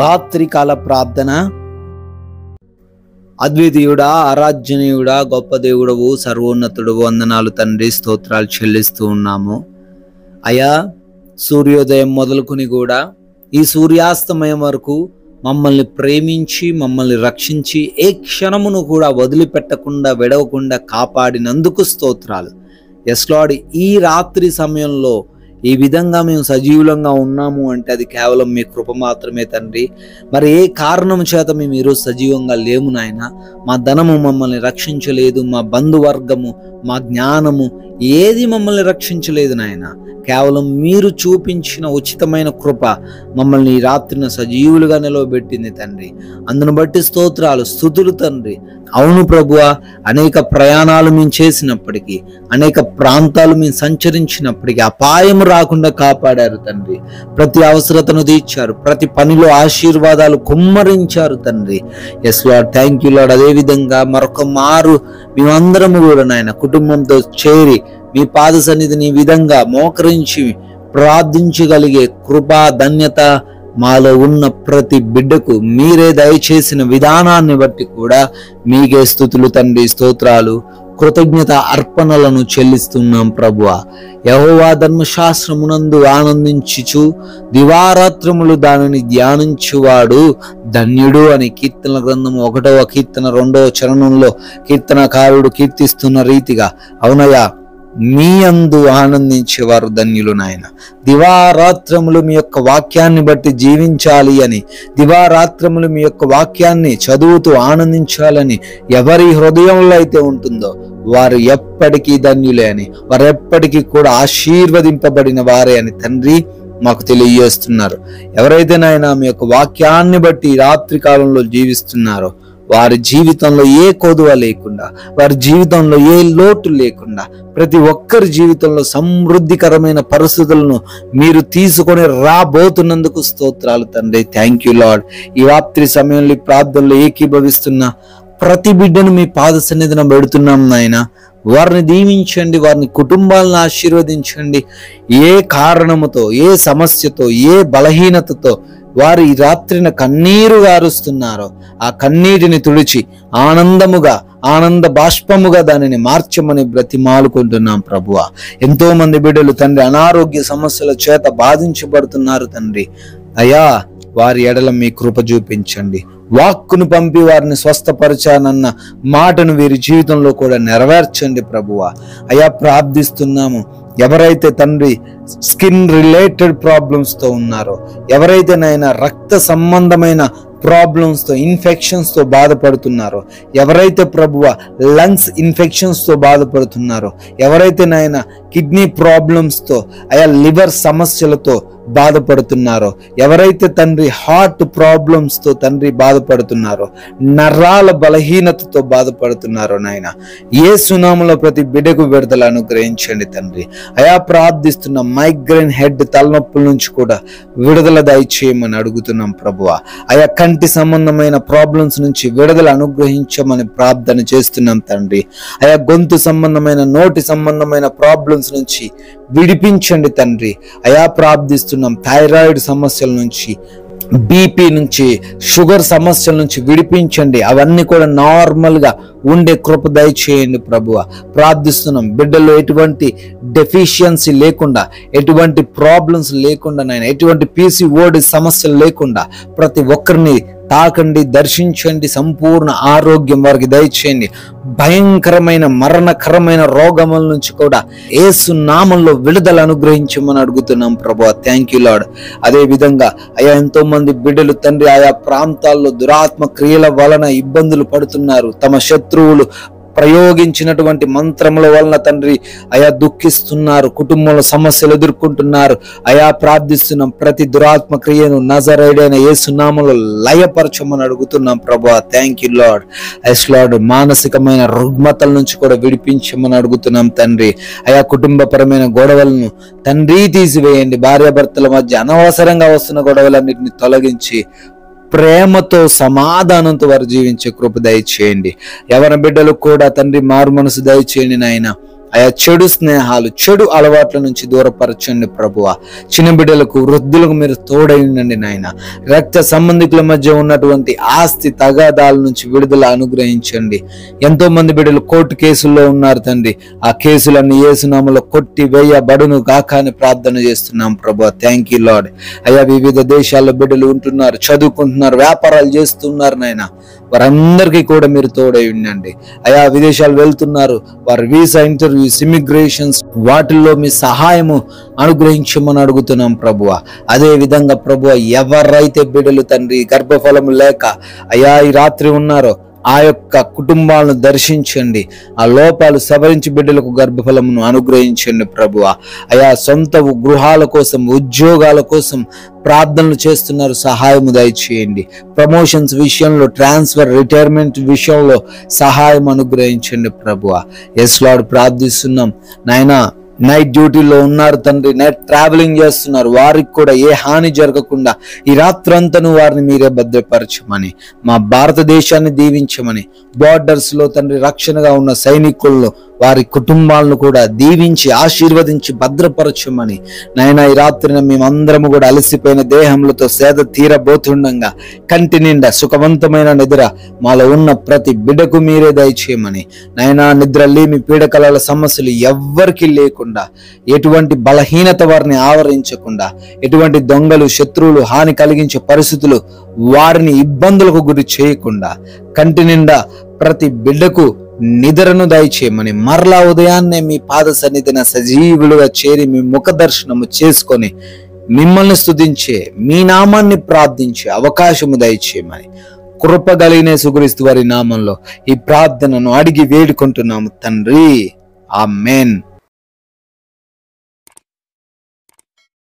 రాత్రికాల ప్రార్థన. అద్వితీయుడా, ఆరాధ్యనీయుడా, గొప్ప దేవుడవు, సర్వోన్నతుడు, వందనాలు తండ్రి, స్తోత్రాలు చెల్లిస్తూ ఉన్నాము. అయా, సూర్యోదయం మొదలుకొని కూడా ఈ సూర్యాస్తమయం వరకు మమ్మల్ని ప్రేమించి మమ్మల్ని రక్షించి ఏ క్షణమును కూడా వదిలిపెట్టకుండా విడవకుండా కాపాడినందుకు స్తోత్రాలు. ఎస్ లార్డ్, ఈ రాత్రి సమయంలో ఈ విధంగా మేము సజీవులంగా ఉన్నాము అంటే అది కేవలం మీ కృప మాత్రమే తండ్రి. మరి ఏ కారణం చేత మేము ఈరోజు సజీవంగా లేము నాయన. మా ధనము మమ్మల్ని రక్షించలేదు, మా బంధువర్గము, మా జ్ఞానము ఏది మమ్మల్ని రక్షించలేదు నాయన. కేవలం మీరు చూపించిన ఉచితమైన కృప మమ్మల్ని ఈ రాత్రిన సజీవులుగా నిలవబెట్టింది తండ్రి. అందును బట్టి స్తోత్రాలు, స్తుతులు తండ్రి. అవును ప్రభువా, అనేక ప్రయాణాలు మేము చేసినప్పటికీ, అనేక ప్రాంతాలు మేము సంచరించినప్పటికీ అపాయం రాకుండా కాపాడారు తండ్రి. ప్రతి అవసరతను తీర్చారు, ప్రతి పనిలో ఆశీర్వాదాలు కుమ్మరించారు తండ్రి. Yes Lord, thank you Lord. అదేవిధంగా మరొక మారు మేమందరము కూడా నాయన కుటుంబంతో చేరి మీ పాద సన్నిధిని ఈ విధంగా మోకరించి ప్రార్థించగలిగే కృపా ధన్యత మాలో ఉన్న ప్రతి బిడ్డకు మీరే దయచేసిన విధానాన్ని బట్టి కూడా మీకే స్తుతులు తండ్రి, స్తోత్రాలు, కృతజ్ఞత అర్పణలను చెల్లిస్తున్నాం ప్రభువా. యెహోవా ధర్మశాస్త్రమునందు ఆనందించుచు దివారాత్రములు దానిని ధ్యానించువాడు ధన్యుడు అని కీర్తన గ్రంథము 1వ కీర్తన 2వ చరణంలో కీర్తనకారుడు కీర్తిస్తున్న రీతిగా, అవునయ్యా, మీ అందు ఆనందించేవారు ధన్యులు నాయన. దివారాత్రములు మీ యొక్క వాక్యాన్ని బట్టి జీవించాలి అని, దివారాత్రములు మీ యొక్క వాక్యాన్ని చదువుతూ ఆనందించాలని ఎవరి హృదయంలో అయితే ఉంటుందో వారు ఎప్పటికీ ధన్యులే అని, వారు ఎప్పటికీ కూడా ఆశీర్వదింపబడిన వారే అని తండ్రి మాకు తెలియజేస్తున్నారు. ఎవరైతే నాయన మీ యొక్క వాక్యాన్ని బట్టి రాత్రి కాలంలో జీవిస్తున్నారో వారి జీవితంలో ఏ కొదువ లేకుండా, వారి జీవితంలో ఏ లోటు లేకుండా, ప్రతి ఒక్కరి జీవితంలో సమృద్ధికరమైన పరిస్థితులను మీరు తీసుకొని రాబోతున్నందుకు స్తోత్రాలు తండ్రి. Thank you lord. ఈ రాత్రి సమయంలో ప్రార్థనలో ఏకీభవిస్తున్న ప్రతి బిడ్డను మీ పాద సన్నిధిన పెడుతున్నాం నాయన. వారిని దీవించండి, వారిని కుటుంబాలను ఆశీర్వదించండి. ఏ కారణముతో, ఏ సమస్యతో, ఏ బలహీనతతో వారు ఈ రాత్రిన కన్నీరు గారుస్తున్నారో ఆ కన్నీటిని తుడిచి ఆనందముగా, ఆనంద బాష్పముగా దానిని మార్చమని బ్రతిమాలుకుంటున్నాం ప్రభువా. ఎంతో మంది బిడ్డలు తండ్రి అనారోగ్య సమస్యల చేత బాధించబడుతున్నారు తండ్రి. అయ్యా, వారి ఎడల మీ కృప చూపించండి. వాక్కును పంపి వారిని స్వస్థపరచానన్న మాటను వీరి జీవితంలో కూడా నెరవేర్చండి ప్రభువా. అయ్యా, ప్రార్థిస్తున్నాము. ఎవరైతే తండ్రి స్కిన్ రిలేటెడ్ ప్రాబ్లమ్స్తో ఉన్నారో, ఎవరైతే నాయన రక్త సంబంధమైన ప్రాబ్లమ్స్తో, ఇన్ఫెక్షన్స్తో బాధపడుతున్నారో, ఎవరైతే ప్రభువ లంగ్స్ ఇన్ఫెక్షన్స్తో బాధపడుతున్నారో, ఎవరైతే నాయన కిడ్నీ ప్రాబ్లమ్స్తో, అయా లివర్ సమస్యలతో బాధపడుతున్నారో, ఎవరైతే తండ్రి హార్ట్ ప్రాబ్లమ్స్తో తండ్రి బాధపడుతున్నారో, నరాల బలహీనతతో బాధపడుతున్నారో నాయన, యేసు నామములో ప్రతి బిడ్డకు విడుదల అనుగ్రహించండి తండ్రి. అయా, ప్రార్థిస్తున్న మైగ్రేన్ హెడ్ తలనొప్పుల నుంచి కూడా విడుదల దయచేయమని అడుగుతున్నాం ప్రభువా. అయా, కంటి సంబంధమైన ప్రాబ్లమ్స్ నుంచి విడుదల అనుగ్రహించమని ప్రార్థన చేస్తున్నాం తండ్రి. అయా, గొంతు సంబంధమైన, నోటి సంబంధమైన ప్రాబ్లమ్స్ నుంచి విడిపించండి తండ్రి. అయా, ప్రార్థిస్తున్నాం థైరాయిడ్ సమస్యల నుంచి, బీపీ నుంచి, షుగర్ సమస్యల నుంచి విడిపించండి. అవన్నీ కూడా నార్మల్గా ఉండే కృప దయచేయండి ప్రభువ. ప్రార్థిస్తున్నాం బిడ్డల్లో ఎటువంటి డెఫిషియన్సీ లేకుండా, ఎటువంటి ప్రాబ్లమ్స్ లేకుండా నాయన, ఎటువంటి PCOD సమస్యలు లేకుండా ప్రతి ఒక్కరిని తాకండి, దర్శించండి. సంపూర్ణ ఆరోగ్యం వారికి దయచేయండి. భయంకరమైన మరణకరమైన రోగముల నుంచి కూడా యేసు నామములో విడుదల అనుగ్రహించమని అడుగుతున్నాం ప్రభువా. Thank you lord. అదే విధంగా అయా, ఎంతో మంది బిడ్డలు తండ్రి ఆయా ప్రాంతాల్లో దురాత్మ క్రియల వలన ఇబ్బందులు పడుతున్నారు. తమ శత్రువులు ప్రయోగించినటువంటి మంత్రముల వలన తండ్రి అయా దుఃఖిస్తున్నారు, కుటుంబంలో సమస్యలు ఎదుర్కొంటున్నారు. అయా, ప్రార్థిస్తున్నాం ప్రతి దురాత్మ క్రియను నజరేయుడైన యేసు నామములో లయపరచమని అడుగుతున్నాం ప్రభువా. Thank you Lord. Yes Lord, మానసికమైన రుగ్మతల నుంచి కూడా విడిపించమని అడుగుతున్నాం తండ్రి. అయా, కుటుంబపరమైన గొడవలను తండ్రి తీసివేయండి. భార్యాభర్తల మధ్య అనవసరంగా వస్తున్న గొడవలన్నింటినీ తొలగించి ప్రేమతో, సమాధానంతో వారు జీవించే కృప దయచేయండి. ఎవరి బిడ్డలు కూడా తండ్రి మారు మనసు దయచేయండి నాయన. అయా చెడు స్నేహాలు, చెడు అలవాట్ల నుంచి దూరపరచండి ప్రభువా. చిన్న బిడ్డలకు, వృద్ధులకు మీరు తోడై ఉండండి నాయన. రక్త సంబంధికుల మధ్య ఉన్నటువంటి ఆస్తి తగాదాల నుంచి విడుదల అనుగ్రహించండి. ఎంతో మంది బిడ్డలు కోర్టు కేసుల్లో ఉన్నారు తండ్రి. ఆ కేసులన్నీ యేసునామములో కొట్టి వేయబడును గాక అని ప్రార్థన చేస్తున్నాం ప్రభువా. Thank you lord. అయా వివిధ దేశాల్లో బిడ్డలు ఉంటున్నారు, చదువుకుంటున్నారు, వ్యాపారాలు చేస్తున్నారు నాయన. వారందరికీ కూడా మీరు తోడై ఉండండి. అయా విదేశాలు వెళ్తున్నారు, వారి వీసా, ఇంటర్వ్యూస్, ఇమిగ్రేషన్స్, వాటిల్లో మీ సహాయము అనుగ్రహించమని అడుగుతున్నాం ప్రభువా. అదే విధంగా ప్రభువా, ఎవరైతే బిడ్డలు తండ్రి గర్భఫలము లేక అయా ఈ రాత్రి ఉన్నారో ఆ యొక్క కుటుంబాలను దర్శించండి. ఆ లోపాలు సవరించి బిడ్డలకు గర్భఫలమును అనుగ్రహించండి ప్రభువా. అయా సొంత గృహాల కోసం, ఉద్యోగాల కోసం ప్రార్థనలు చేస్తున్నారు, సహాయము దయచేయండి. ప్రమోషన్స్ విషయంలో, ట్రాన్స్ఫర్, రిటైర్మెంట్ విషయంలో సహాయం అనుగ్రహించండి ప్రభువా. ఎస్ లార్డ్, ప్రార్థిస్తున్నాం నాయనా. నైట్ డ్యూటీలో ఉన్నారు తండ్రి, నైట్ ట్రావెలింగ్ చేస్తున్నారు, వారికి కూడా ఏ హాని జరగకుండా ఈ రాత్రంతను వారిని మీరే భద్రపరచమని, మా భారతదేశాన్ని దీవించమని, బార్డర్స్ లో తండ్రి రక్షణగా ఉన్న సైనికులను, వారి కుటుంబాలను కూడా దీవించి ఆశీర్వదించి భద్రపరచమని నాయన. ఈ రాత్రిన మేమందరము కూడా అలసిపోయిన దేహములతో సేద తీరబోతుండగా కంటి నిండా సుఖవంతమైన నిద్ర మాలో ఉన్న ప్రతి బిడ్డకు మీరే దయచేయమని నాయన. నిద్ర లేమి, పీడకలల సమస్యలు ఎవ్వరికి లేకుండా, ఎటువంటి బలహీనత వారిని ఆవరించకుండా, ఎటువంటి దొంగలు, శత్రువులు హాని కలిగించే పరిస్థితులు వారిని ఇబ్బందులకు గురి చేయకుండా, కంటి నిండా ప్రతి బిడ్డకు నిద్రను దయచేయమని, మరలా ఉదయాన్నే మీ పాద సన్నిధిన సజీవులుగా చేరి మీ ముఖ దర్శనము చేసుకొని మిమ్మల్ని స్తుతించే, మీ నామాన్ని ప్రార్థించే అవకాశము దయచేయమని కృప కలిగిన యేసుక్రీస్తు వారి నామంలో ఈ ప్రార్థనను అడిగి వేడుకుంటున్నాము తండ్రి. ఆమేన్.